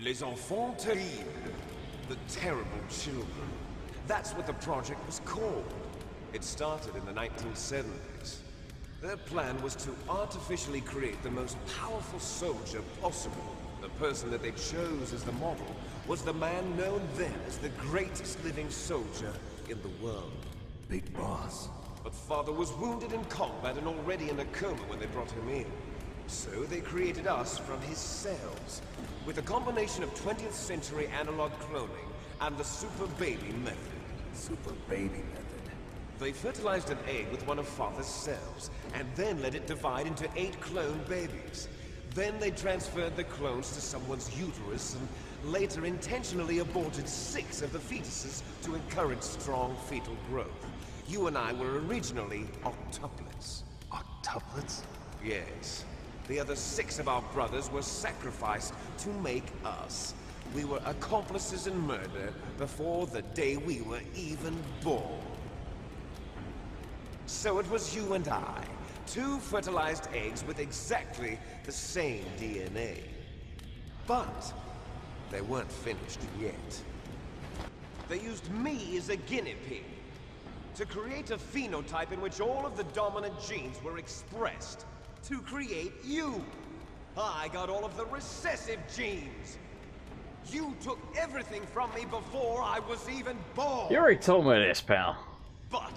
Les enfants terribles. The terrible children. That's what the project was called. It started in the 1970s. Their plan was to artificially create the most powerful soldier possible. The person that they chose as the model was the man known then as the greatest living soldier in the world. Big Boss. But Father was wounded in combat and already in a coma when they brought him in. So they created us from his cells, with a combination of 20th century analog cloning and the super baby method. Super baby method. They fertilized an egg with one of Father's cells, and then let it divide into 8 clone babies. Then they transferred the clones to someone's uterus, and later intentionally aborted 6 of the fetuses to encourage strong fetal growth. You and I were originally octuplets. Octuplets? Yes. The other 6 of our brothers were sacrificed to make us. We were accomplices in murder before the day we were even born. So it was you and I, 2 fertilized eggs with exactly the same DNA. But they weren't finished yet. They used me as a guinea pig to create a phenotype in which all of the dominant genes were expressed. To create you. I got all of the recessive genes. You took everything from me before I was even born. You already told me this, pal. But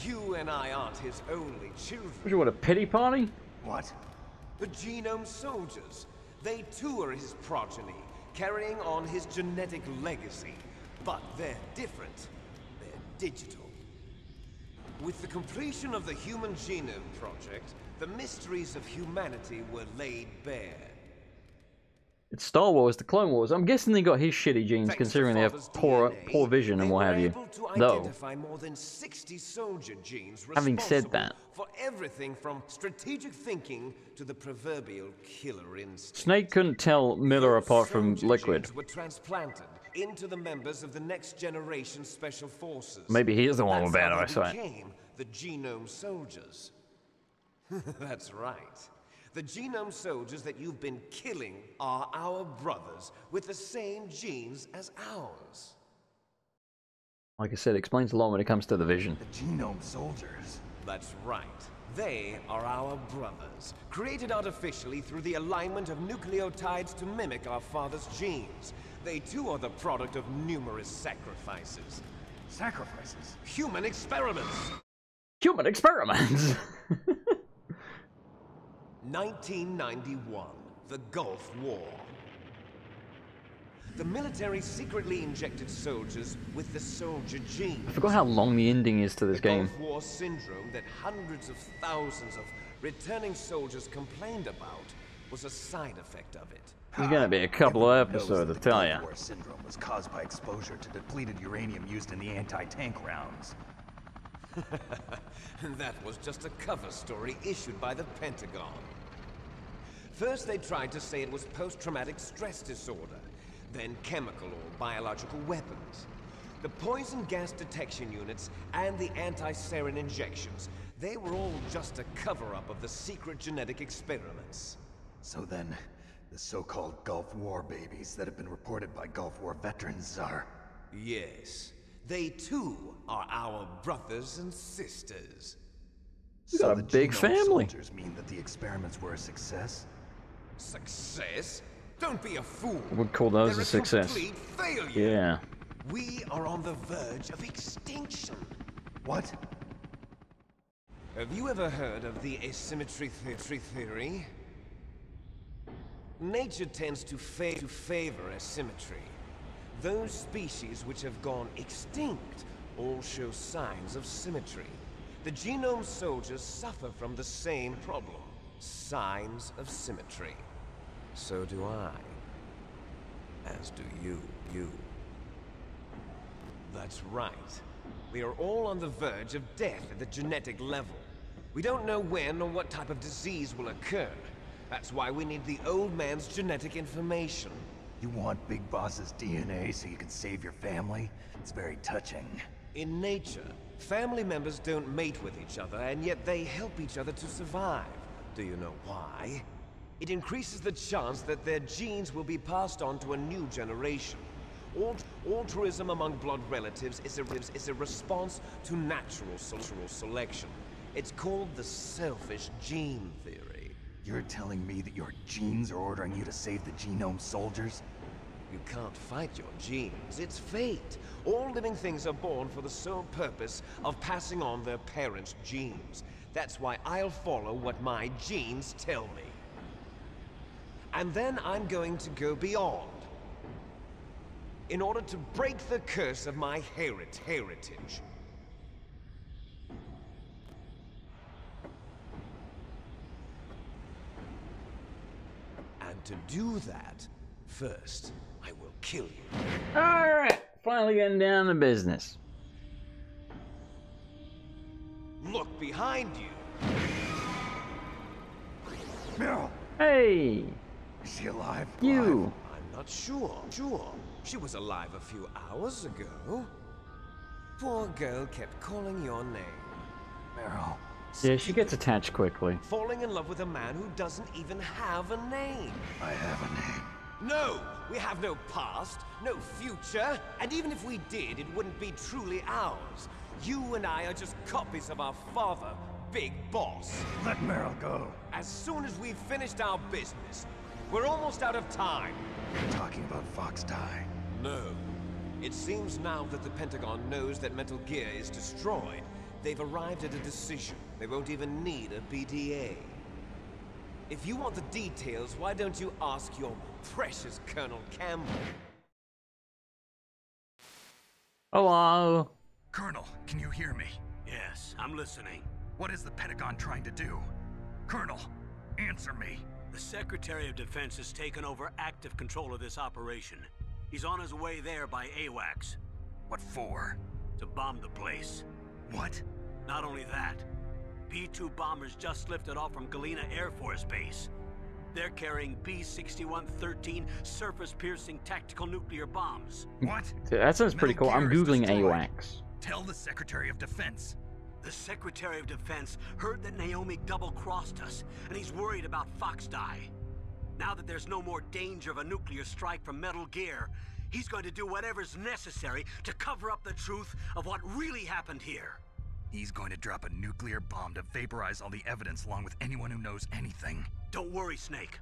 you and I aren't his only children. What, you want a pity party? What? The genome soldiers. They too are his progeny, carrying on his genetic legacy. But they're different. They're digital. With the completion of the Human Genome Project, the mysteries of humanity were laid bare. It's Star Wars, the Clone Wars. I'm guessing they got his shitty genes, considering they have poor vision and what have you. Though, more than 60 soldier genes having said that, for everything from strategic thinking to the proverbial killer instinct. Snake couldn't tell Miller apart from Liquid. Genes were transplanted into the members of the next generation special forces. Maybe he is the one with bad That's how they eyesight. became the genome soldiers. That's right. The genome soldiers that you've been killing are our brothers with the same genes as ours. Like I said, it explains a lot when it comes to the vision. The genome soldiers. That's right. They are our brothers, created artificially through the alignment of nucleotides to mimic our father's genes. They too are the product of numerous sacrifices. Sacrifices? Human experiments! Human experiments! 1991, the Gulf War. The military secretly injected soldiers with the soldier gene. I forgot how long the ending is to this game. Gulf War syndrome that hundreds of thousands of returning soldiers complained about was a side effect of it. There's gonna be a couple of episodes, I tell ya. The Gulf War syndrome was caused by exposure to depleted uranium used in the anti-tank rounds. That was just a cover story issued by the Pentagon. First they tried to say it was post-traumatic stress disorder, then chemical or biological weapons. The poison gas detection units and the anti-sarin injections, they were all just a cover-up of the secret genetic experiments. So then, the so-called Gulf War babies that have been reported by Gulf War veterans are... Yes. They too are our brothers and sisters. We got a big family. Soldiers mean that the experiments were a success? Success? Don't be a fool. I would call those They're a success. Complete failure. Yeah. We are on the verge of extinction. What? Have you ever heard of the asymmetry theory? Nature tends to favor asymmetry. Those species which have gone extinct all show signs of symmetry. The genome soldiers suffer from the same problem. Signs of symmetry. So do I. As do you. That's right. We are all on the verge of death at the genetic level. We don't know when or what type of disease will occur. That's why we need the old man's genetic information. You want Big Boss's DNA so you can save your family? It's very touching. In nature, family members don't mate with each other, and yet they help each other to survive. Do you know why? It increases the chance that their genes will be passed on to a new generation. Altruism among blood relatives is a response to natural selection. It's called the selfish gene theory. You're telling me that your genes are ordering you to save the genome soldiers? You can't fight your genes. It's fate. All living things are born for the sole purpose of passing on their parents' genes. That's why I'll follow what my genes tell me. And then I'm going to go beyond. In order to break the curse of my heritage. And to do that, first, I will kill you. Alright, finally getting down to business. Look behind you. Meryl! Hey! Is she alive? You! I'm not sure. She was alive a few hours ago. Poor girl kept calling your name. Meryl. Yeah, she gets attached quickly. Falling in love with a man who doesn't even have a name. I have a name. No! We have no past, no future, and even if we did, it wouldn't be truly ours. You and I are just copies of our father, Big Boss. Let Meryl go. As soon as we've finished our business, we're almost out of time. You're talking about Fox Die. No. It seems now that the Pentagon knows that Metal Gear is destroyed, they've arrived at a decision. They won't even need a BDA. If you want the details, why don't you ask your precious Colonel Campbell? Hello? Colonel, can you hear me? Yes, I'm listening. What is the Pentagon trying to do? Colonel, answer me. The Secretary of Defense has taken over active control of this operation. He's on his way there by AWACS. What for? To bomb the place. What? Not only that, B-2 bombers just lifted off from Galena Air Force Base. They're carrying B-6113 surface-piercing tactical nuclear bombs. What? That sounds pretty cool. I'm googling destroyed. AWACS. Tell the Secretary of Defense. The Secretary of Defense heard that Naomi double-crossed us, and he's worried about Fox Die. Now that there's no more danger of a nuclear strike from Metal Gear, he's going to do whatever's necessary to cover up the truth of what really happened here. He's going to drop a nuclear bomb to vaporize all the evidence along with anyone who knows anything. Don't worry, Snake.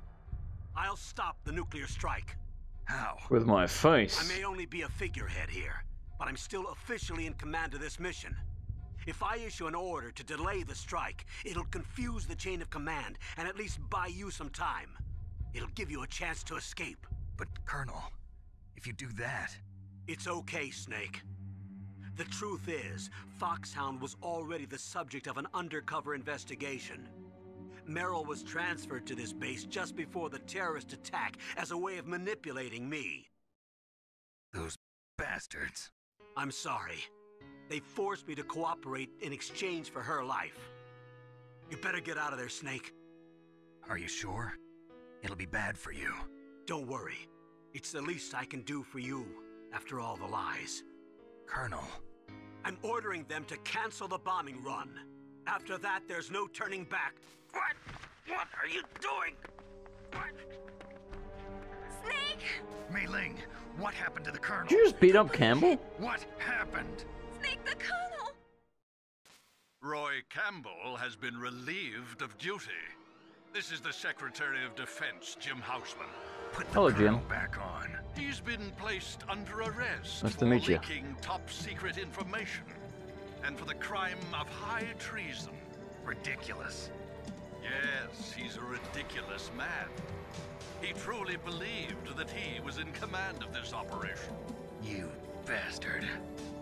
I'll stop the nuclear strike. How? With my face. I may only be a figurehead here, but I'm still officially in command of this mission. If I issue an order to delay the strike, it'll confuse the chain of command and at least buy you some time. It'll give you a chance to escape. But, Colonel, if you do that... It's okay, Snake. The truth is, Foxhound was already the subject of an undercover investigation. Meryl was transferred to this base just before the terrorist attack as a way of manipulating me. Those bastards. I'm sorry. They forced me to cooperate in exchange for her life. You better get out of there, Snake. Are you sure? It'll be bad for you. Don't worry. It's the least I can do for you, after all the lies. Colonel. I'm ordering them to cancel the bombing run. After that, there's no turning back. What? What are you doing? What? Snake! Mei Ling, what happened to the Colonel? Did you just beat up Campbell? What happened? Snake the Colonel! Roy Campbell has been relieved of duty. This is the Secretary of Defense, Jim Houseman. Put the Hello, Colonel Jim. back on. He's been placed under arrest Nice to for meet you. leaking top-secret information and for the crime of high treason. Ridiculous. Yes, he's a ridiculous man. He truly believed that he was in command of this operation. You bastard.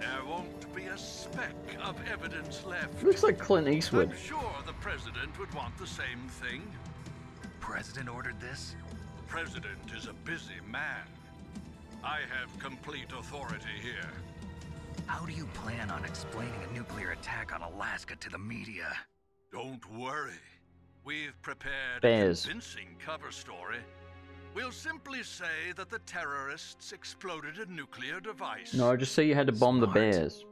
There won't be a speck of evidence left. Looks like Clint Eastwood. I'm sure the President would want the same thing. President ordered this? President is a busy man. I have complete authority here. How do you plan on explaining a nuclear attack on Alaska to the media? Don't worry. We've prepared Bears. a convincing cover story. We'll simply say that the terrorists exploded a nuclear device. No, just say you had to bomb the Smart. bears.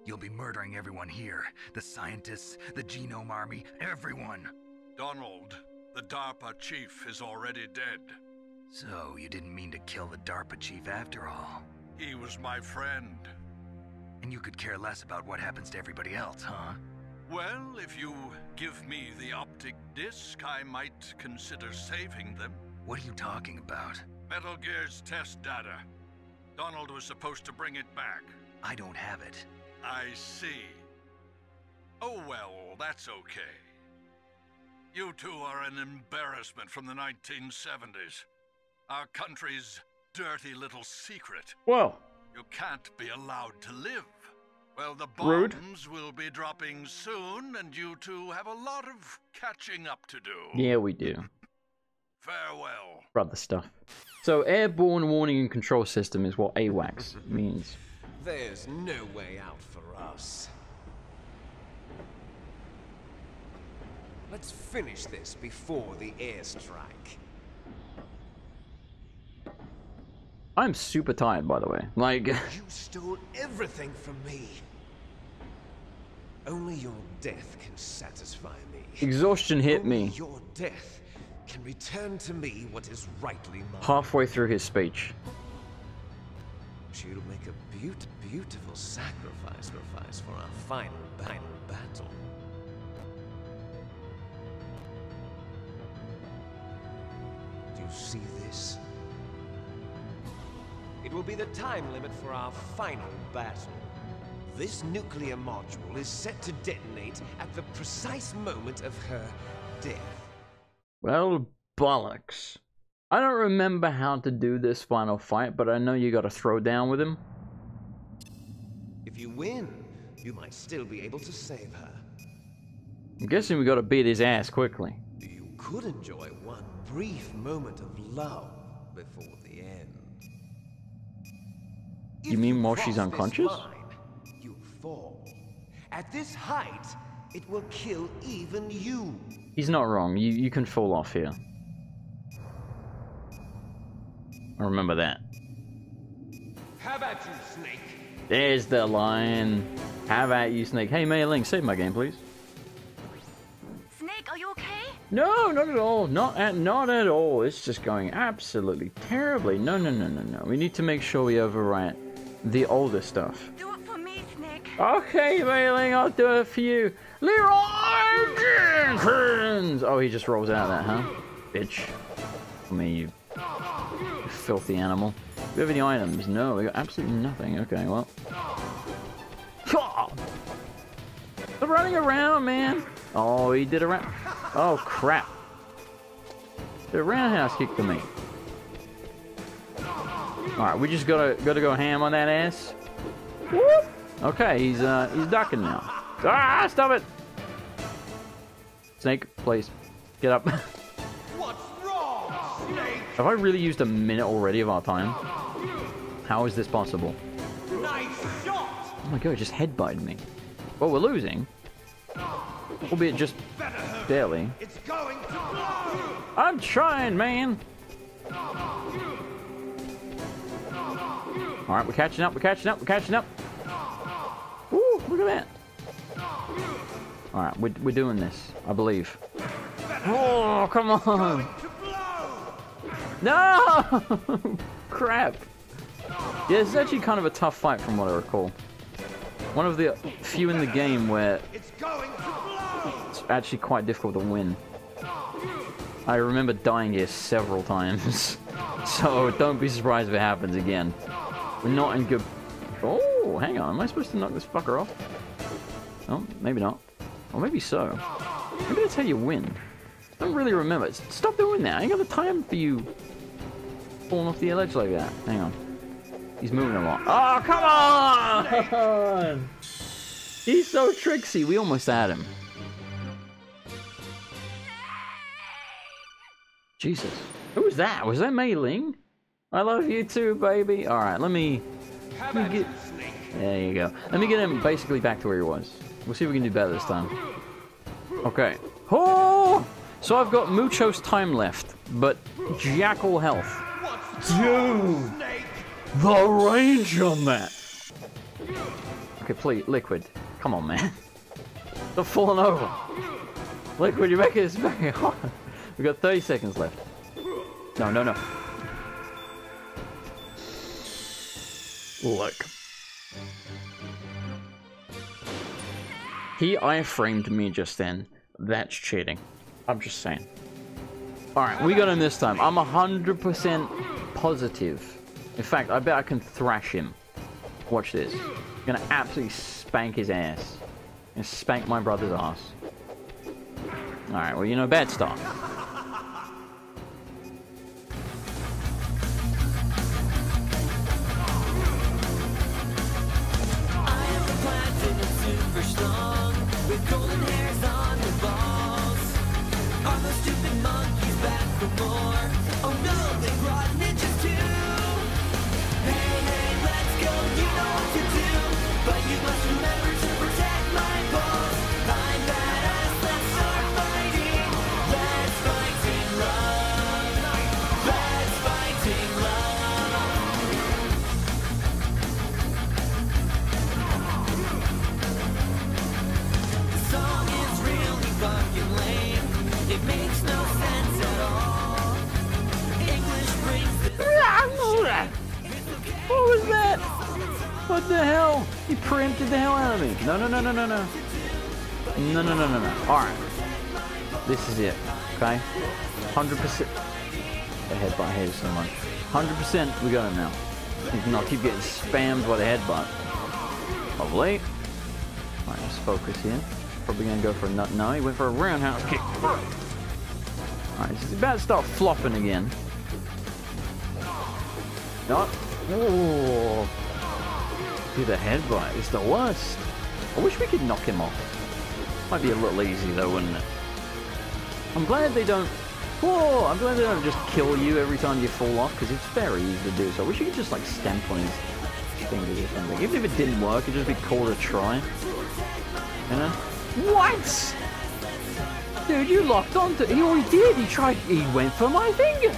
You'll be murdering everyone here. The scientists, the genome army, everyone. Donald, The DARPA chief is already dead. So, you didn't mean to kill the DARPA chief after all? He was my friend. And you could care less about what happens to everybody else, huh? Well, if you give me the optic disc, I might consider saving them. What are you talking about? Metal Gear's test data. Donald was supposed to bring it back. I don't have it. I see. Oh well, that's okay. You two are an embarrassment from the 1970s. Our country's dirty little secret. Whoa. You can't be allowed to live. Well, the Rude. bombs will be dropping soon, and you two have a lot of catching up to do. Yeah, we do. Farewell. Brother stuff. So, airborne warning and control system is what AWACS means. There's no way out for us. Let's finish this before the airstrike. I'm super tired, by the way. Like, You stole everything from me. Only your death can satisfy me. exhaustion hit Only me your death can return to me what is rightly mine. halfway through his speech. She'll make a beautiful sacrifice for our final battle. Do you see this? It will be the time limit for our final battle. This nuclear module is set to detonate at the precise moment of her death. Well, bollocks. I don't remember how to do this final fight, but I know you gotta throw down with him. If you win, you might still be able to save her. I'm guessing we gotta beat his ass quickly. You could enjoy one brief moment of love before the end. You mean while she's cross this unconscious? line, you'll fall. At this height, it will kill even you. He's not wrong. You can fall off here. I remember that. How about you, Snake? There's the line. Have at you, Snake. Hey, Mei Ling, save my game, please. Snake, are you okay? No, not at all. Not at all. It's just going absolutely terribly. No. We need to make sure we overwrite the older stuff. Do it for me, Snake. Okay, Mei Ling, I'll do it for you. Leroy Jenkins! Oh, he just rolls out of that, huh? Bitch. I mean, you filthy animal. Do we have any items? No, we got absolutely nothing. Okay, well. They're running around, man. Oh, he did a round. Oh, crap. The roundhouse kick to me. Alright, we just gotta go ham on that ass. Whoop! Okay, he's ducking now. Ah, stop it! Snake, please. Get up. What's wrong, Snake? Have I really used a minute already of our time? How is this possible? Nice shot! Oh my god, it just headbutted me. Well, we're losing. Albeit just barely. It's going to blow! I'm trying, man! Alright, we're catching up. Woo, look at that. Alright, we're doing this, I believe. Oh, come on! No! Crap! Yeah, this is actually kind of a tough fight from what I recall. One of the few in the game where It's going to blow! it's actually quite difficult to win. I remember dying here several times, so don't be surprised if it happens again. We're not in good... Oh, hang on, am I supposed to knock this fucker off? Oh, maybe not. Or maybe so. Maybe that's how you win. I don't really remember. Stop doing that. I ain't got the time for you falling off the ledge like that. Hang on. He's moving a lot. Oh, come on! He's so tricksy. We almost had him. Jesus. Who was that? Was that Mei Ling? I love you too, baby. Alright, let me get... There you go. Let me get him basically back to where he was. We'll see if we can do better this time. Okay. Oh! So I've got Mucho's time left, but jackal health. Dude! The range on that! Okay, please, Liquid. Come on, man. They're falling over. Liquid, you're making this very hard. We got 30 seconds left. No, no, no. Look. He iframed me just then. That's cheating. I'm just saying. Alright, we got him this time. I'm 100% positive. In fact, I bet I can thrash him. Watch this. I'm gonna absolutely spank his ass. And spank my brother's ass. Alright, well, you know, bad start. With golden hairs on the balls. Are those stupid monkeys back for more? Oh no, they brought ninjas too. Hey, hey, let's go, you know what to do. But you must remember to protect my balls. I'm badass, let's start fighting. Let's fight in love. Let's fight in love. Song is really fucking lame. It makes no sense at all. English brings this. What was that? What the hell? He preempted the hell out of me. No, no, no, no, no, no. No, no, no, no, no. Alright. This is it. Okay? 100%. The headbutt hates so much. 100% we got him now. You can not keep getting spammed by the headbutt. Lovely. Alright, let's focus here. Probably gonna go for a nut. No, he went for a roundhouse kick. Alright, he's about to start flopping again. No. Oh. Dude, the headbutt is the worst. I wish we could knock him off. Might be a little easy though, wouldn't it? I'm glad they don't. Whoa! I'm glad they don't just kill you every time you fall off, because it's very easy to do. So I wish you could just like stamp on his fingers or something. Even if it didn't work, it'd just be cool to try. You know? What? Dude, you locked onto. He did. He went for my fingers.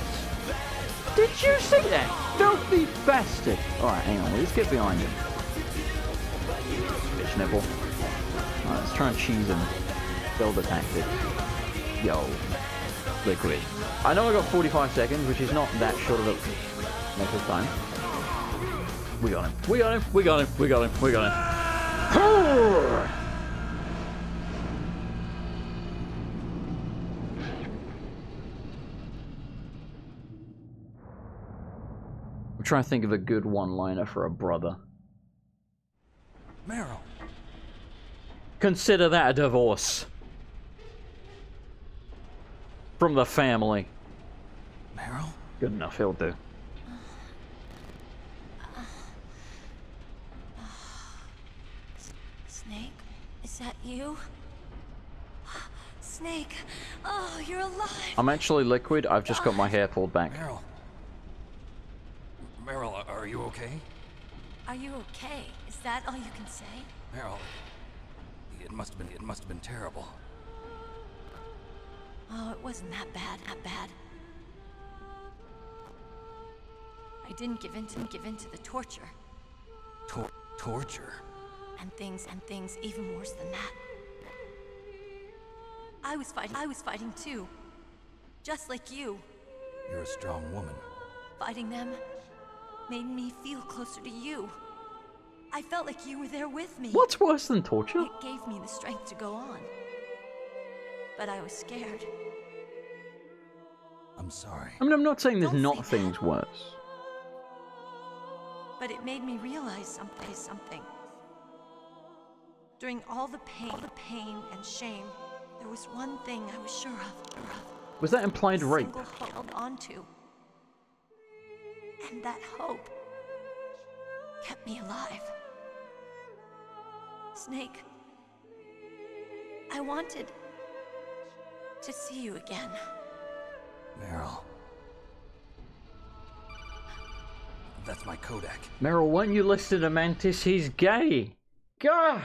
Did you see that? Filthy bastard. Alright, hang on. Let's get behind him. Bitch nipple. Alright, let's try and cheese him. Build a tactic. Yo. Liquid. I know I got 45 seconds, which is not that short of a length of time. We got him. We got him. We got him. We got him. We got him. I'm trying to think of a good one-liner for a brother. Meryl. Consider that a divorce. From the family. Meryl? Good enough, he'll do. Snake, is that you? Snake, oh, you're alive. I'm actually liquid. I've just got my hair pulled back. Meryl. Meryl, are you okay? Are you okay? Is that all you can say? Meryl, it must have been terrible. Oh, it wasn't that bad, I didn't give in to the torture. Torture? And things even worse than that. I was fighting too. Just like you. You're a strong woman. Fighting them made me feel closer to you. I felt like you were there with me. What's worse than torture? It gave me the strength to go on. But I was scared. I'm sorry. I mean, I'm not saying there's Don't not say things that. worse. But it made me realize something. During all the pain and shame, there was one thing I was sure of. Was that implied rape? Single hope held onto. And that hope kept me alive. Snake, I wanted to see you again. Meryl. That's my Kodak. Meryl, weren't you listed a mantis? He's gay. Gosh.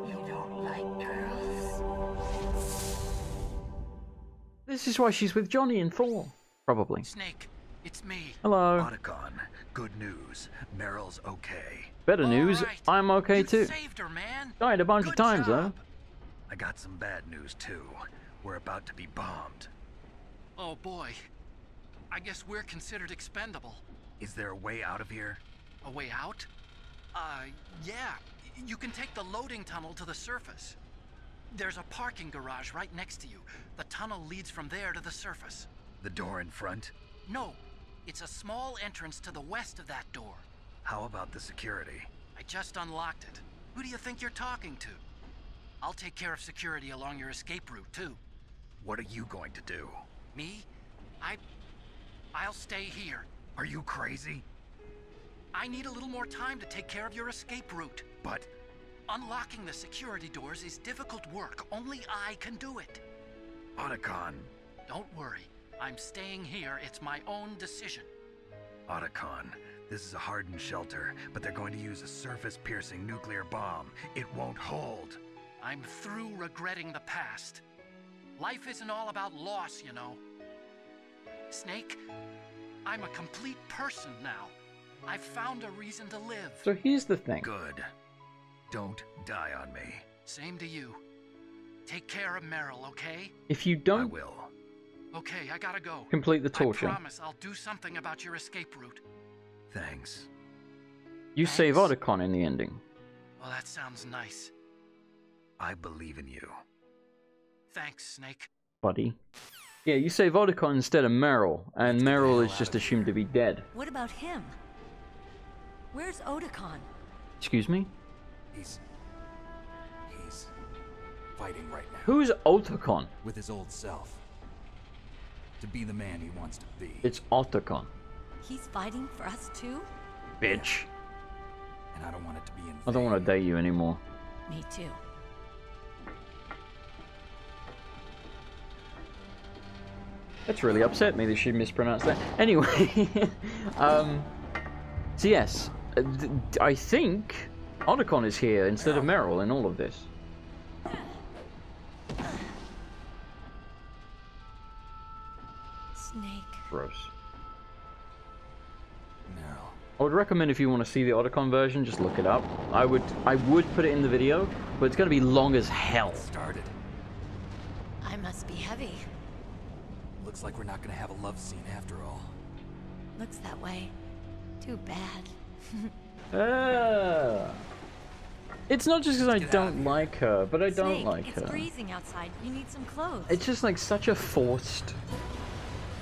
You don't like girls. This is why she's with Johnny in Thor. Probably. Snake, It's me. Hello. Otacon, good news. Meryl's okay. Better news, Alright. I'm okay You too. saved her, man. Died a bunch of Good times though. job. I got some bad news too. We're about to be bombed. Oh boy. I guess we're considered expendable. Is there a way out of here? A way out? Yeah. You can take the loading tunnel to the surface. There's a parking garage right next to you. The tunnel leads from there to the surface. The door in front? No, it's a small entrance to the west of that door. How about the security? I just unlocked it. Who do you think you're talking to? I'll take care of security along your escape route, too. What are you going to do? Me? I'll stay here. Are you crazy? I need a little more time to take care of your escape route. But Unlocking the security doors is difficult work. Only I can do it. Otacon. Don't worry. I'm staying here. It's my own decision. Otacon, this is a hardened shelter, but they're going to use a surface-piercing nuclear bomb. It won't hold. I'm through regretting the past. Life isn't all about loss, you know. Snake, I'm a complete person now. I've found a reason to live. So here's the thing. Good. Don't die on me. Same to you. Take care of Meryl, okay? If you I don't will. Okay, I gotta go. complete the torture, I promise I'll do something about your escape route. Thanks. you save Thanks. Otacon in the ending. Well, that sounds nice. I believe in you. Thanks, Snake. Buddy. Yeah, you save Otacon instead of Meryl, and Meryl is just assumed to be dead. What about him? Where's Otacon? Excuse me? He's fighting right now Who's Otacon? with his old self. To be the man he wants to be. It's Otacon. He's fighting for us too? Bitch. And I don't want it to be in I don't want to vain. date you anymore. Me too. That's really upset me that she mispronounced that. Anyway, so yes, I think Otacon is here instead of Meryl in all of this. Snake. Gross. No. I would recommend if you want to see the Otacon version, just look it up. I would put it in the video, but it's going to be long as hell. Started. I must be heavy. Looks like we're not gonna have a love scene after all. Looks that way. Too bad. It's not just because I Get out of don't here. like her, but I don't Snake, like it's her. freezing outside. You need some clothes. It's just like such a forced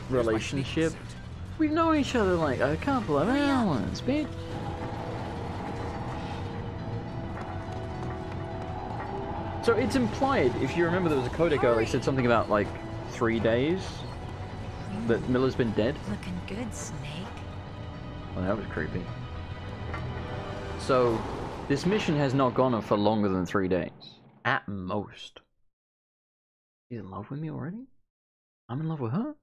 relationship. Suit. We've known each other like a couple of Hurry up. hours, bitch. So it's implied, if you remember there was a codec earlier, it said something about like 3 days that Miller's been dead. Looking good, Snake. Well, that was creepy. So this mission has not gone on for longer than 3 days. At most. She's in love with me already? I'm in love with her?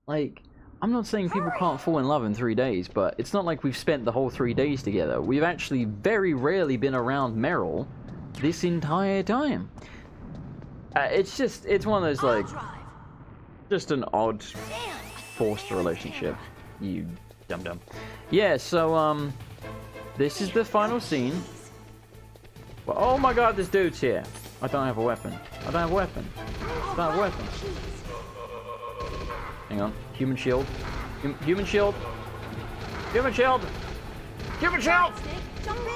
Like, I'm not saying people can't fall in love in 3 days, but it's not like we've spent the whole 3 days together. We've actually very rarely been around Meryl this entire time. It's one of those, like, just an odd, forced relationship. You dum-dum. Yeah, so, this is the final scene. Well, oh my god, this dude's here. I don't have a weapon. I don't have a weapon. I don't have a weapon. Hang on. Human shield. Human shield. Human shield. Human shield. Snake, jump in.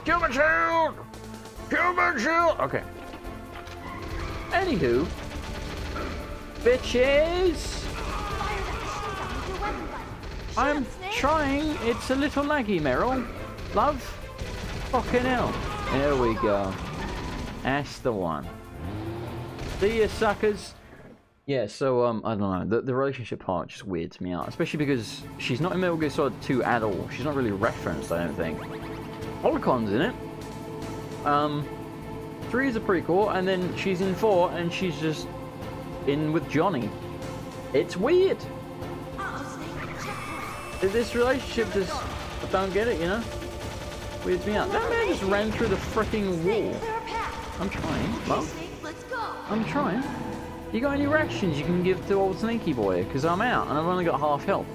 Human shield. Human shield. Okay. Anywho, bitches. Fire that shit out with your weapon butt. I'm Snake. trying. It's a little laggy, Meryl. Love. Fucking hell. There we go. That's the one. See ya, suckers. Yeah, so, I don't know, the relationship part just weirds me out, especially because she's not in Metal Gear Solid 2 at all. She's not really referenced, I don't think. Holocon's in it. 3 is a prequel, and then she's in 4, and she's just in with Johnny. It's weird. Uh-oh, Snake. Checkpoint. This relationship just, I don't get it, you know? Weirds me out. That man just ran through the freaking wall. Snake, clear a path. I'm trying, Okay, love. Snake, let's go. I'm trying. You got any rations you can give to old Sneaky Boy? Because I'm out, and I've only got half health.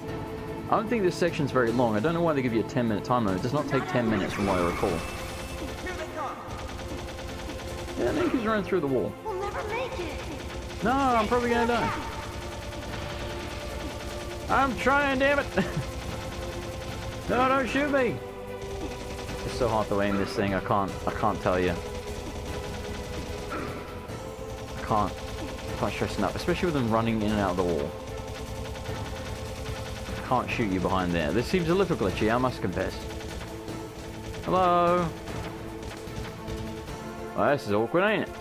I don't think this section's very long. I don't know why they give you a 10-minute time limit. It does not take 10 minutes from what I recall. Yeah, I think he's running through the wall. We'll never make it. No, I'm probably gonna die. I'm trying, damn it! No, don't shoot me! It's so hard to aim this thing. I can't tell you. I can't stress enough, especially with them running in and out of the wall. Can't shoot you behind there. This seems a little glitchy, I must confess. Hello? Well, this is awkward, ain't it?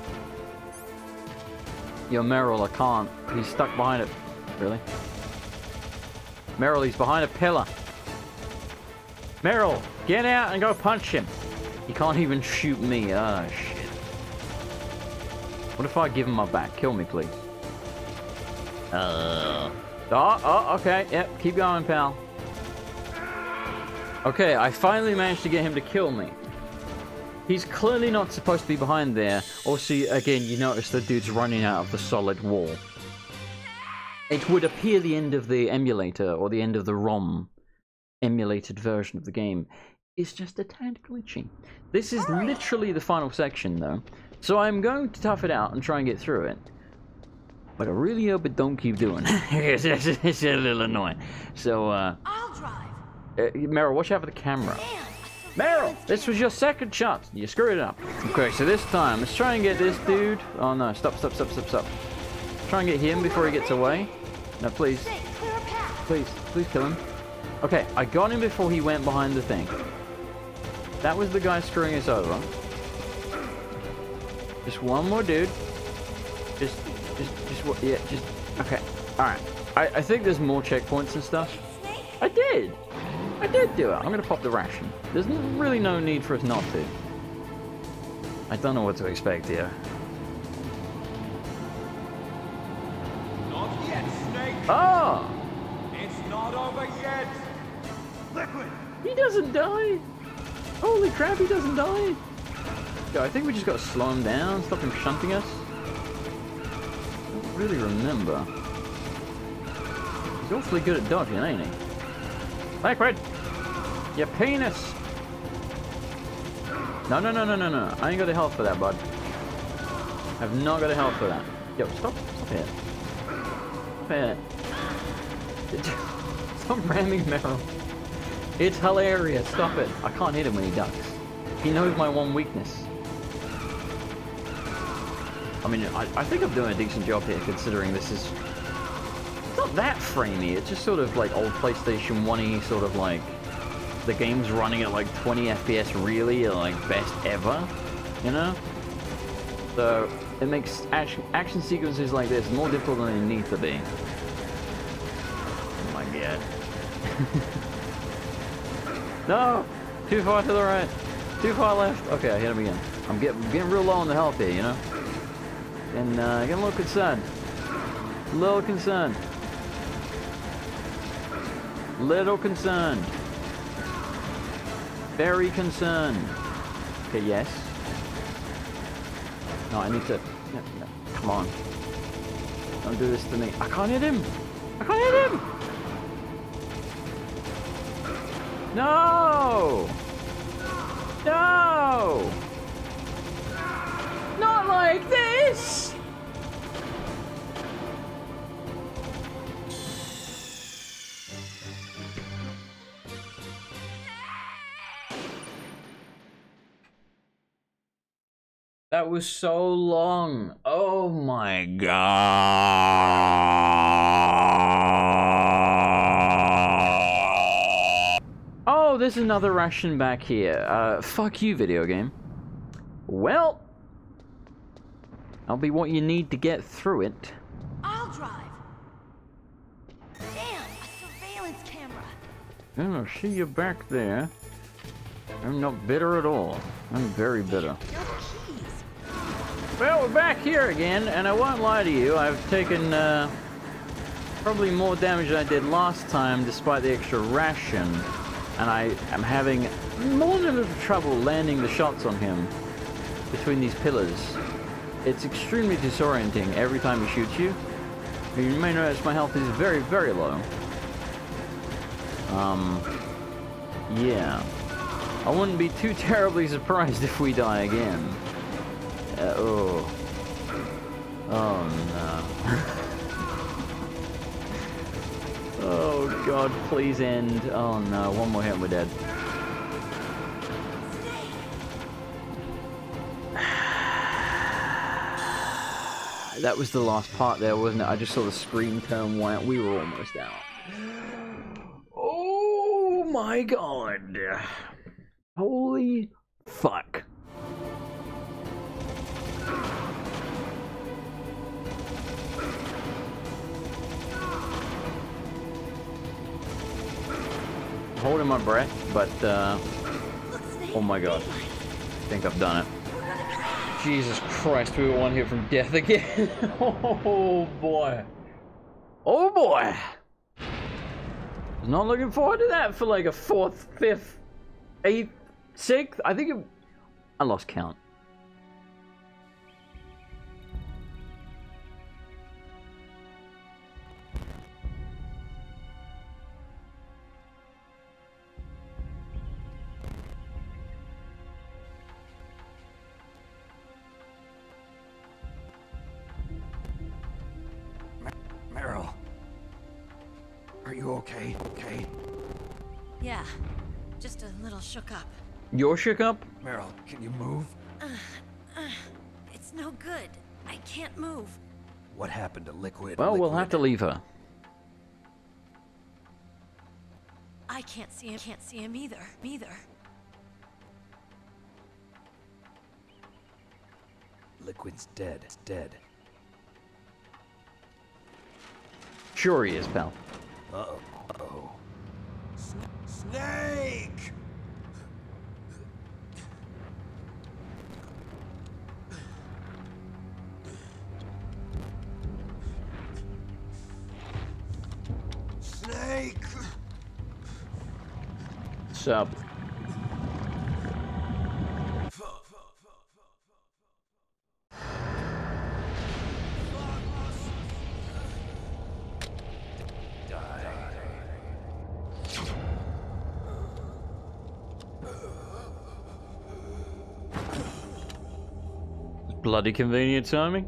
Yo, Meryl, I can't. He's stuck behind it. Really? Meryl, he's behind a pillar. Meryl, get out and go punch him. He can't even shoot me. Oh, shit. What if I give him my back? Kill me, please. Oh, okay. Yep, keep going, pal. Okay, I finally managed to get him to kill me. He's clearly not supposed to be behind there. Also, again, you notice the dude's running out of the solid wall. It would appear the end of the emulator, or the end of the ROM emulated version of the game, is just a tad glitchy. This is literally the final section, though. So I'm going to tough it out and try and get through it. But I really hope it don't keep doing it. It's a little annoying. So, I'll drive. Meryl, watch out for the camera. Meryl, this was your second shot. You screwed it up. Okay, so this time, let's try and get this dude. Oh no, stop. Try and get him before he gets away. No, please. Please kill him. Okay, I got him before he went behind the thing. That was the guy screwing us over. Just one more dude. Okay. Alright. I think there's more checkpoints and stuff. I did do it. I'm gonna pop the ration. There's really no need for us not to. I don't know what to expect here. Not yet, Snake. Oh! It's not over yet. Liquid. He doesn't die. Holy crap, he doesn't die. I think we just got to slow him down, stop him shunting us. I don't really remember. He's awfully good at dodging, ain't he? Liquid! Your penis! No. I ain't got the health for that, bud. I've not got the health for that. Yo, stop it. Stop it. Stop ramming Meryl. It's hilarious. Stop it. I can't hit him when he ducks. He knows my one weakness. I mean, I think I'm doing a decent job here, considering this is... It's not that framey, it's just sort of like old PlayStation 1-y, sort of like... The game's running at like 20 FPS really, like best ever, you know? So, it makes action sequences like this more difficult than they need to be. Oh my god. No! Too far to the right. Too far left. Okay, I hit him again. I'm getting real low on the health here, you know? And getting a little concerned. Little concerned. Very concerned. Okay, yes. No, I need to... No, come on. Don't do this to me. I can't hit him! No! No! Not like this! That was so long. Oh my god. Oh, there's another ration back here. Fuck you, video game. Well, I'll be what you need to get through it. I'll drive. Damn, a surveillance camera. I see you back there. I'm not bitter at all. I'm very bitter. Well, we're back here again, and I won't lie to you, I've taken probably more damage than I did last time, despite the extra ration, and I am having more than a little trouble landing the shots on him between these pillars. It's extremely disorienting every time he shoots you. You may notice my health is very, very low. Yeah. I wouldn't be too terribly surprised if we die again. Oh no. Oh god, please end. Oh no, one more hit and we're dead. That was the last part there, wasn't it? I just saw the screen turn white. We were almost out. Oh my god. Holy fuck. Holding my breath, but oh my god. I think I've done it. Jesus Christ, we were one hit from death again. Oh boy. Oh boy. Not looking forward to that for like a 4th, 5th, 8th, 6th. I think I lost count. Meryl. Are you okay? Okay? Yeah, just a little shook up. You're shook up? Meryl, can you move? It's no good. I can't move. What happened to Liquid? Well, we'll have to leave her. I can't see him. Can't see him either. Liquid's dead. It's dead. Sure he is, pal. Uh-oh. Uh-oh. Snake! Snake! What's up? Bloody convenient timing.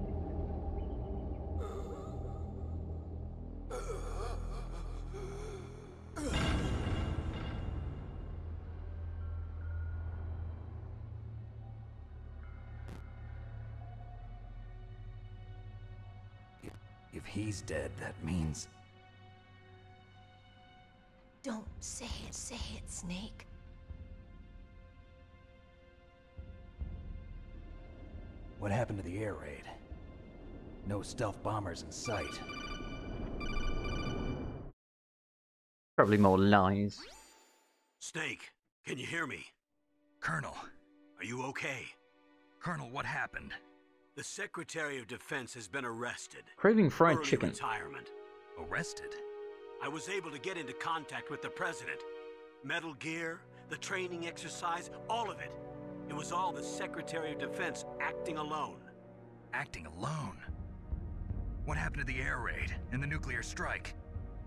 If he's dead, that means... Don't say it, Snake. What happened to the air raid? No stealth bombers in sight. Probably more lies. Snake, can you hear me? Colonel. Are you okay? Colonel, what happened? The Secretary of Defense has been arrested. Craving fried Early chicken. retirement. Arrested? I was able to get into contact with the President. Metal Gear, the training exercise, all of it. It was all the Secretary of Defense acting alone. Acting alone? What happened to the air raid and the nuclear strike?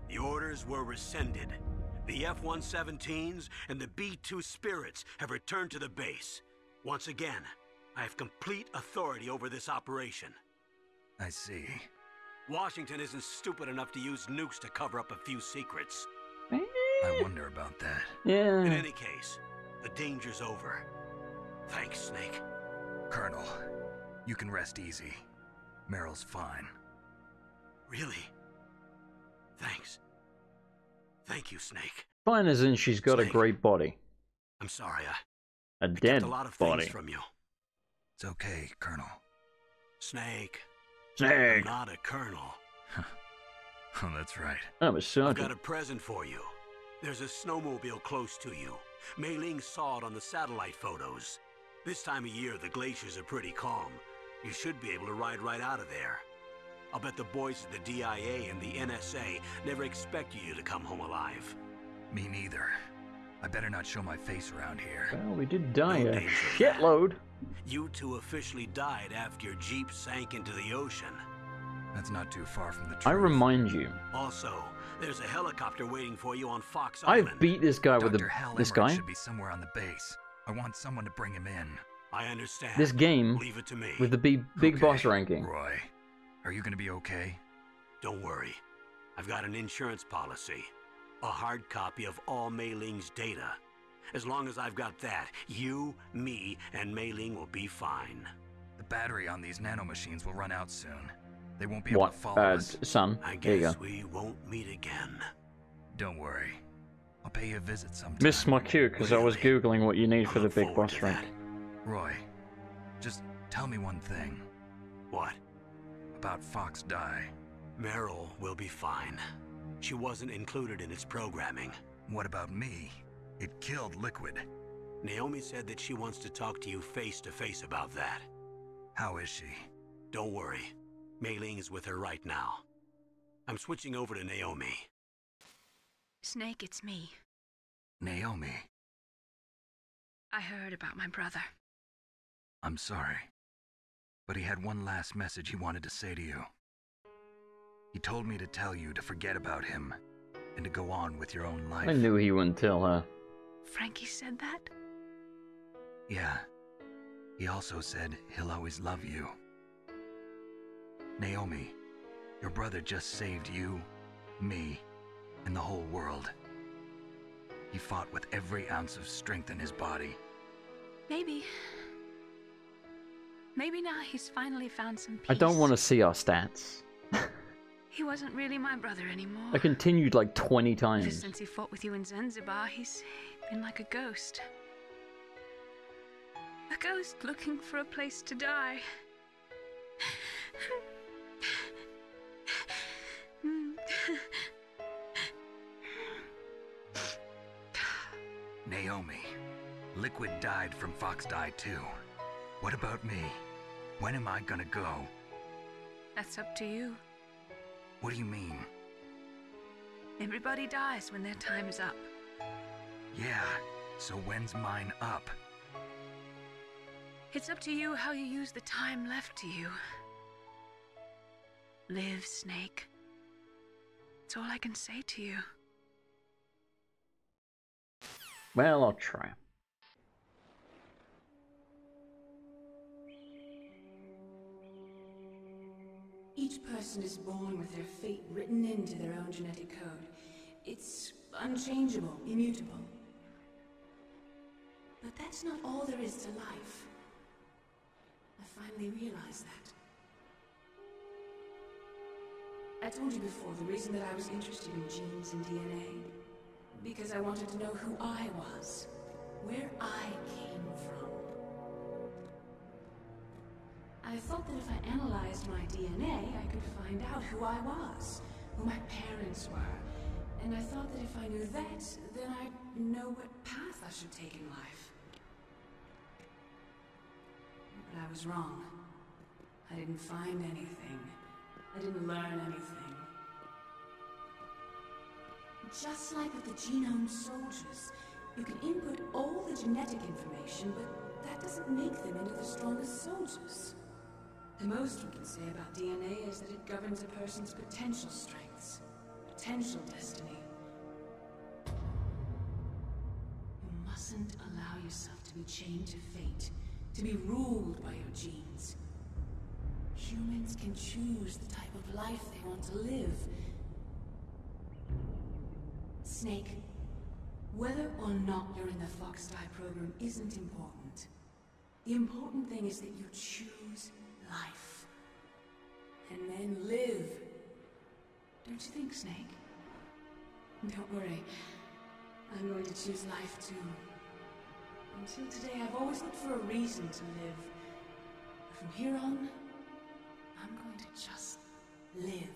The orders were rescinded. The F-117s and the B-2 Spirits have returned to the base. Once again, I have complete authority over this operation. I see. Washington isn't stupid enough to use nukes to cover up a few secrets. I wonder about that. Yeah. In any case, the danger's over. Thanks, Snake. Colonel, you can rest easy. Meryl's fine. Really? Thanks. Thank you, Snake. Fine as in she's got a Snake. great body. I'm sorry, A I dead kept a lot of body. things from you. It's okay, Colonel. Snake, Snake. I'm not a colonel. Oh, that's right. I'm a I've sergeant. got a present for you. There's a snowmobile close to you. Mei Ling saw it on the satellite photos. This time of year, the glaciers are pretty calm. You should be able to ride right out of there. I'll bet the boys at the DIA and the NSA never expected you to come home alive. Me neither. I better not show my face around here. Well, we did die No a danger of that. shitload. You two officially died after your Jeep sank into the ocean. That's not too far from the truth. I remind you, Also, there's a helicopter waiting for you on Fox Island. I've beat this guy with Dr. Hal this Emmerich guy. should be somewhere on the base. I want someone to bring him in. I understand. This game Leave it to me. with the big Okay, boss ranking. Roy, are you gonna be okay? Don't worry. I've got an insurance policy. A hard copy of all Mei Ling's data. As long as I've got that, you, me, and Mei Ling will be fine. The battery on these nanomachines will run out soon. They won't be able What, to follow us. son? I There you guess go. we won't meet again. Don't worry. I'll pay you a visit sometime. Missed my cue because I was Really? googling what you need I for the look big forward boss to rank. that. Roy, just tell me one thing What? about Fox Die. Meryl will be fine. She wasn't included in its programming. What about me? It killed Liquid. Naomi said that she wants to talk to you face to face about that. How is she? Don't worry. Mei Ling is with her right now. I'm switching over to Naomi. Snake, it's me. Naomi, I heard about my brother. I'm sorry. But he had one last message he wanted to say to you. He told me to tell you to forget about him and to go on with your own life. I knew he wouldn't tell her. Frankie said that? Yeah. He also said he'll always love you. Naomi, your brother just saved you, me, and the whole world. He fought with every ounce of strength in his body. Maybe. Maybe now he's finally found some peace. I don't want to see our stats. He wasn't really my brother anymore. I continued like 20 Ever times. since he fought with you in Zanzibar, he's been like a ghost. A ghost looking for a place to die. Naomi, Liquid died from Fox Die too. What about me? When am I gonna go? That's up to you. What do you mean? Everybody dies when their time is up. Yeah, so when's mine up? It's up to you how you use the time left to you. Live, Snake. That's all I can say to you. Well, I'll try. Each person is born with their fate written into their own genetic code. It's unchangeable, immutable. But that's not all there is to life. I finally realized that. I told you before the reason that I was interested in genes and DNA. Because I wanted to know who I was, where I came from. I thought that if I analyzed my DNA, I could find out who I was, who my parents were. And I thought that if I knew that, then I'd know what path I should take in life. But I was wrong. I didn't find anything. I didn't learn anything. Just like with the genome soldiers, you can input all the genetic information, but that doesn't make them into the strongest soldiers. The most we can say about DNA is that it governs a person's potential strengths, potential destiny. You mustn't allow yourself to be chained to fate, to be ruled by your genes. Humans can choose the type of life they want to live. Snake, whether or not you're in the Fox Die program isn't important. The important thing is that you choose life. And then live. Don't you think, Snake? Don't worry. I'm going to choose life too. Until today, I've always looked for a reason to live. But from here on, I'm going to just live.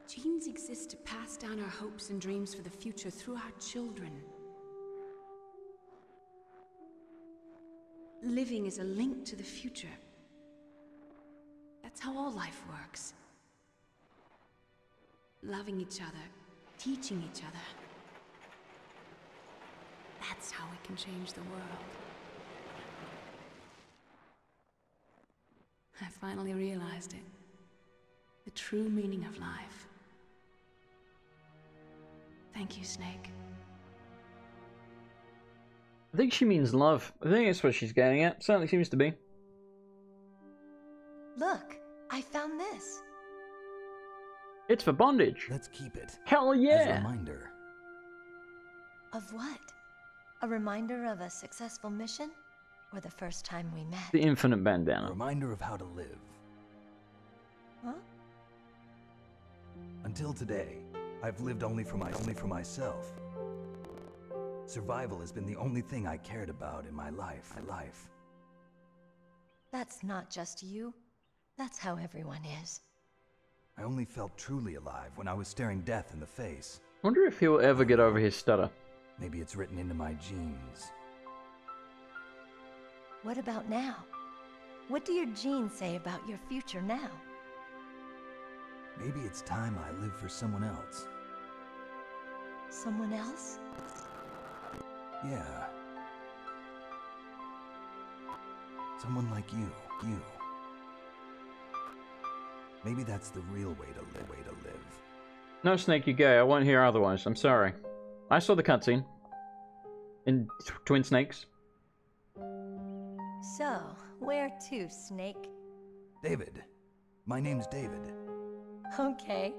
Genes exist to pass down our hopes and dreams for the future through our children. Living is a link to the future. That's how all life works. Loving each other, teaching each other. That's how we can change the world. I've finally realized it. The true meaning of life. Thank you, Snake. I think she means love. I think that's what she's getting at. Certainly seems to be. Look, I found this. It's for bondage. Let's keep it. Hell As a yeah! reminder. Of what? A reminder of a successful mission? Or the first time we met? The infinite A bandana. reminder of how to live. Huh? Until today, I've lived only for myself. Survival has been the only thing I cared about in my life. That's not just you. That's how everyone is. I only felt truly alive when I was staring death in the face. Wonder if he'll ever get over his stutter. Maybe it's written into my genes. What about now? What do your genes say about your future now? Maybe it's time I live for someone else. Someone else? Yeah. Someone like you. Maybe that's the real way to live. No, Snake, you're gay. I won't hear otherwise. I'm sorry. I saw the cutscene. In Twin Snakes. So, where to, Snake? David. My name's David. Okay.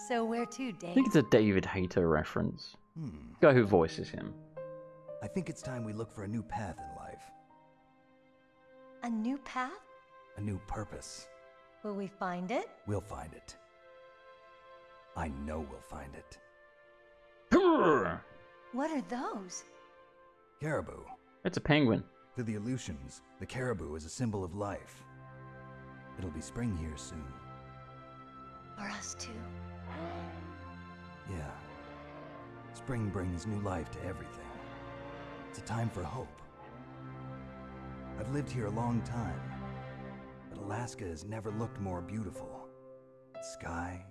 So where to, I Dave? think it's a David Hayter reference. Guy who voices him. I think it's time we look for a new path in life. A new path? A new purpose. Will we find it? We'll find it. I know we'll find it. What are those? Caribou. It's a penguin. To the Aleutians, the caribou is a symbol of life. It'll be spring here soon. For us too. Yeah. Spring brings new life to everything. It's a time for hope. I've lived here a long time, but Alaska has never looked more beautiful. The sky,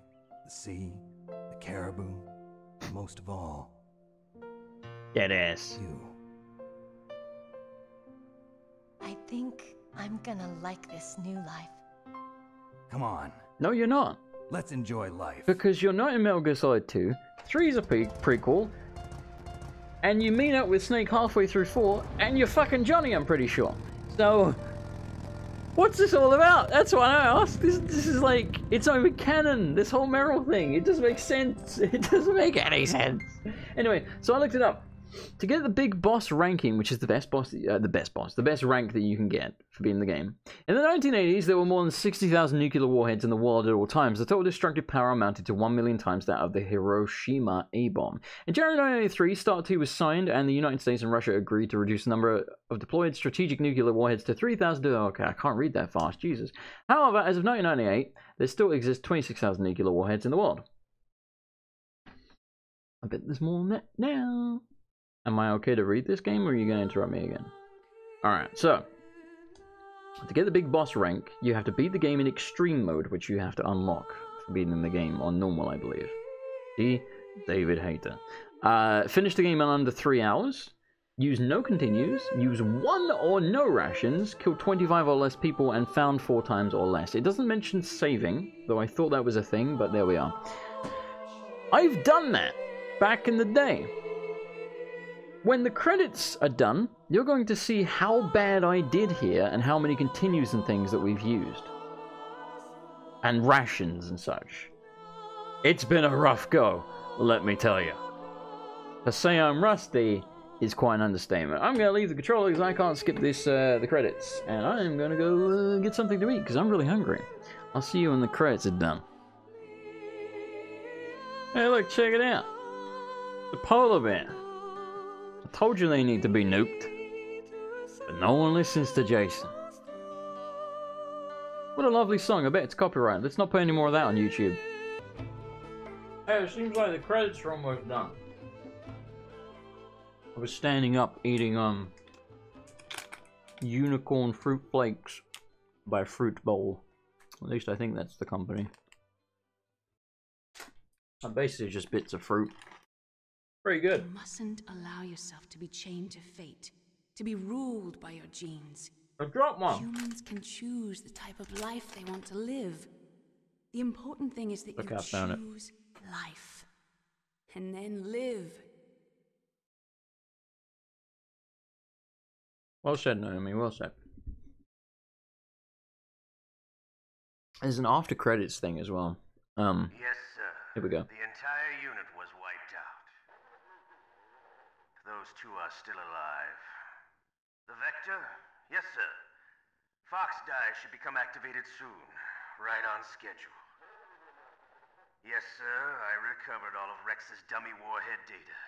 the sea, the caribou, and most of all, Dead ass. you. I think I'm gonna like this new life. Come on, No, you're not. let's enjoy life. Because you're not in Metal Gear Solid 2, 3 is a prequel, and you meet up with Snake halfway through 4, and you're fucking Johnny, I'm pretty sure. So, what's this all about? That's why I asked. This is like, it's not even canon, this whole Meryl thing. It doesn't make sense. It doesn't make any sense. Anyway, so I looked it up. To get the big boss ranking, which is the best rank that you can get for beating the game. In the 1980s, there were more than 60,000 nuclear warheads in the world at all times. The total destructive power amounted to 1 million times that of the Hiroshima A-bomb. In January 1983, START 2 was signed, and the United States and Russia agreed to reduce the number of deployed strategic nuclear warheads to 3,000. Okay, I can't read that fast, Jesus. However, as of 1998, there still exists 26,000 nuclear warheads in the world. I bet there's more than that now. Am I okay to read this game, or are you going to interrupt me again? Alright, so, to get the big boss rank, you have to beat the game in extreme mode, which you have to unlock for beating the game on normal, I believe. See? David Hayter. Finish the game in under 3 hours, use no continues, use 1 or no rations, kill 25 or less people, and found 4 times or less. It doesn't mention saving, though I thought that was a thing, but there we are. I've done that back in the day. When the credits are done, you're going to see how bad I did here and how many continues and things that we've used. And rations and such. It's been a rough go, let me tell you. To say I'm rusty is quite an understatement. I'm going to leave the controller because I can't skip this the credits. And I'm going to go get something to eat because I'm really hungry. I'll see you when the credits are done. Hey look, check it out. The polar bear. I told you they need to be nuked. But no one listens to Jason. What a lovely song. I bet it's copyrighted. Let's not put any more of that on YouTube. Hey, it seems like the credits are almost done. I was standing up eating unicorn fruit flakes by Fruit Bowl. At least I think that's the company. Basically just bits of fruit. Pretty good. You mustn't allow yourself to be chained to fate, to be ruled by your genes. I dropped one. Humans can choose the type of life they want to live. The important thing is that Okay, you I found it. choose life. And then live. Well said, Naomi. Well said. There's an after credits thing as well. Yes, sir. Here we go. The entire unit was wiped out. Those two are still alive. The Vector? Yes, sir. Fox Die should become activated soon. Right on schedule. Yes, sir. I recovered all of Rex's dummy warhead data.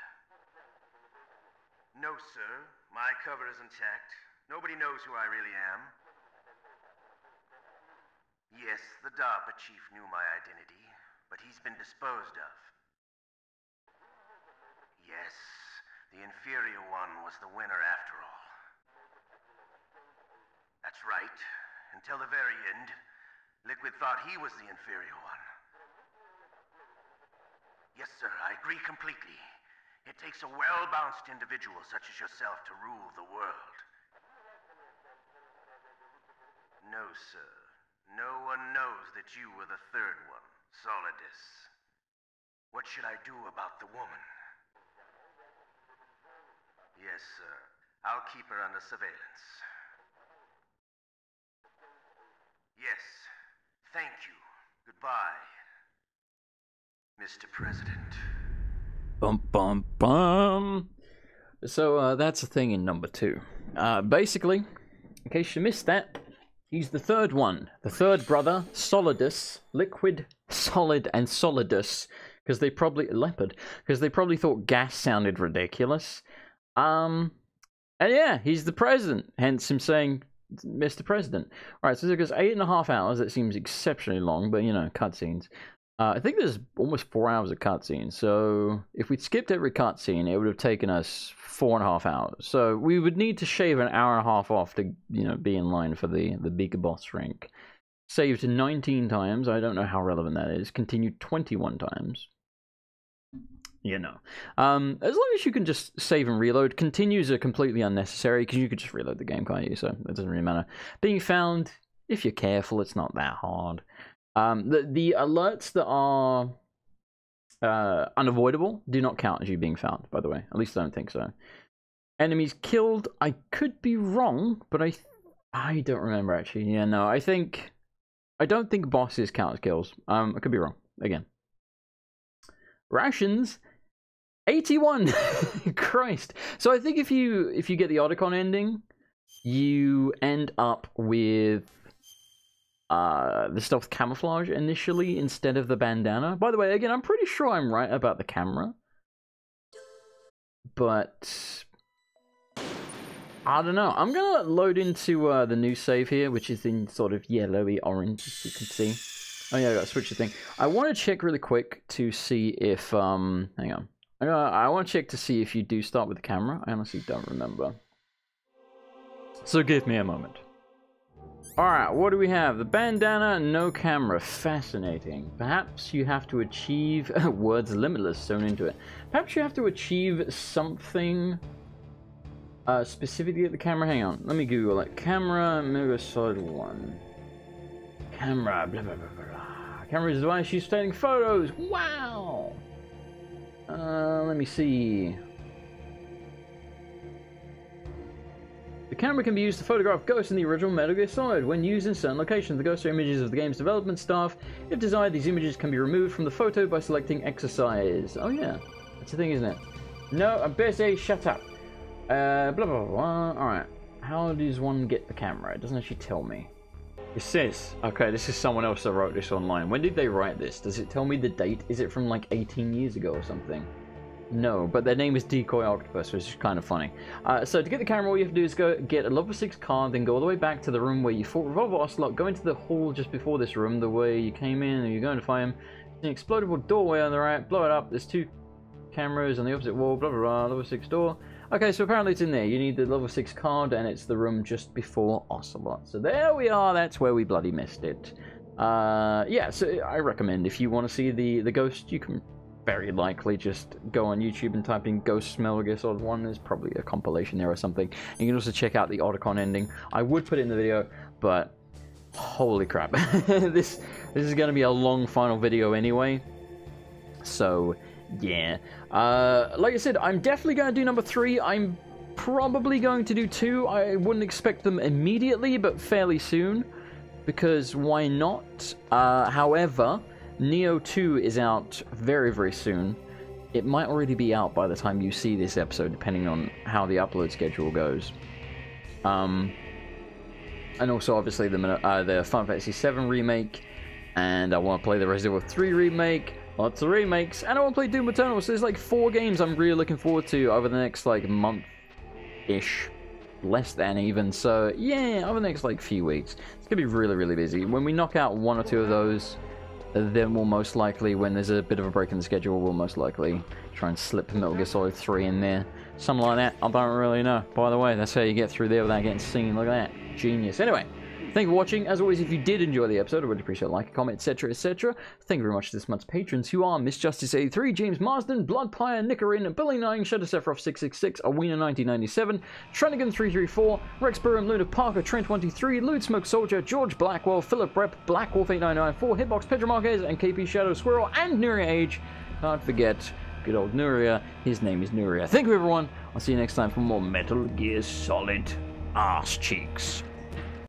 No, sir. My cover is intact. Nobody knows who I really am. Yes, the DARPA chief knew my identity, but he's been disposed of. Yes, the inferior one was the winner after all. That's right. Until the very end, Liquid thought he was the inferior one. Yes, sir, I agree completely. It takes a well-balanced individual such as yourself to rule the world. No, sir. No one knows that you were the third one, Solidus. What should I do about the woman? Yes, sir. I'll keep her under surveillance. Yes. Thank you. Goodbye, Mr. President. Bum bum bum. So that's the thing in number 2. Basically, in case you missed that, he's the third one. The third brother, Solidus, Liquid, Solid, and Solidus, because they probably thought gas sounded ridiculous. And yeah, he's the president, hence him saying Mr. President. Alright, so it goes 8.5 hours. That seems exceptionally long, but you know, cutscenes. I think there's almost 4 hours of cutscenes, so if we'd skipped every cutscene, it would have taken us 4.5 hours. So we would need to shave an hour and a half off to, you know, be in line for the big boss rank. Saved 19 times. I don't know how relevant that is. Continued 21 times. You know. As long as you can just save and reload. Continues are completely unnecessary because you could just reload the game, can't you? So it doesn't really matter. Being found, if you're careful, it's not that hard. The alerts that are unavoidable do not count as you being found, by the way. At least I don't think so. Enemies killed. I could be wrong, but I don't remember actually. Yeah, no, I don't think bosses count as kills. I could be wrong again. Rations, 81. Christ. So I think if you get the Otacon ending, you end up with the stealth camouflage initially instead of the bandana. By the way, again, I'm pretty sure I'm right about the camera, but I don't know. I'm gonna load into the new save here, which is in sort of yellowy orange, as you can see. Oh yeah, I gotta switch the thing. I want to check really quick to see if hang on. I want to check to see if you do start with the camera. I honestly don't remember. So give me a moment. Alright, what do we have? The bandana, no camera. Fascinating. Perhaps you have to achieve... words limitless sewn into it. Perhaps you have to achieve something specifically at the camera. Hang on, let me Google it. Camera, Mega Solid 1. Camera, blah, blah, blah, blah. Camera is why she's taking photos. Wow! Let me see. The camera can be used to photograph ghosts in the original Metal Gear Solid. When used in certain locations, the ghosts are images of the game's development staff. If desired, these images can be removed from the photo by selecting exercise. Oh yeah, that's the thing, isn't it? No, I'm busy, shut up. Blah, blah, blah, blah. Alright, how does one get the camera? It doesn't actually tell me. It says, okay, this is someone else that wrote this online. When did they write this? Does it tell me the date? Is it from like 18 years ago or something? No, but their name is Decoy Octopus, which is kind of funny. So to get the camera, all you have to do is go get a level 6 card, then go all the way back to the room where you fought Revolver Ocelot, go into the hall just before this room, the way you came in, and you're going to find him. There's an explodable doorway on the right, blow it up, there's 2 cameras on the opposite wall, blah blah blah, level 6 door. Okay, so apparently it's in there. You need the level 6 card, and it's the room just before Ocelot. So there we are, that's where we bloody missed it. Yeah, so I recommend if you want to see the ghost, you can very likely just go on YouTube and type in Ghost Metal Gear Solid 1. There's probably a compilation there or something. And you can also check out the Otacon ending. I would put it in the video, but holy crap. This is going to be a long final video anyway. So, yeah. Like I said, I'm definitely going to do number 3. I'm probably going to do 2. I wouldn't expect them immediately, but fairly soon. Because why not? However, Neo 2 is out very, very soon. It might already be out by the time you see this episode, depending on how the upload schedule goes. And also, obviously, the Final Fantasy VII Remake. And I want to play the Resident Evil 3 Remake. Lots of remakes. And I want to play Doom Eternal. So there's like 4 games I'm really looking forward to over the next like month-ish. Less than even. So, yeah, over the next like few weeks. It's going to be really, really busy. When we knock out 1 or 2 of those, then we'll most likely, when there's a bit of a break in the schedule, we'll most likely try and slip Metal Gear Solid 3 in there. Something like that. I don't really know. By the way, that's how you get through there without getting seen. Look at that. Genius. Anyway, thank you for watching. As always, if you did enjoy the episode, I would appreciate a like, a comment, etc., etc. Thank you very much to this month's patrons, who are Miss Justice83, James Marsden, Bloodpire, Nickerin, Billy9, Shadow Sephiroth 666, Awena 1997, Trenigan 334, Rex Burham, Luna Parker, Trent23, Lude Smoke Soldier, George Blackwell, Philip Rep, Black Wolf 8994, Hitbox, Pedro Marquez, and KP Shadow Squirrel, and Nuria Age. Can't forget good old Nuria. His name is Nuria. Thank you, everyone. I'll see you next time for more Metal Gear Solid Arse Cheeks.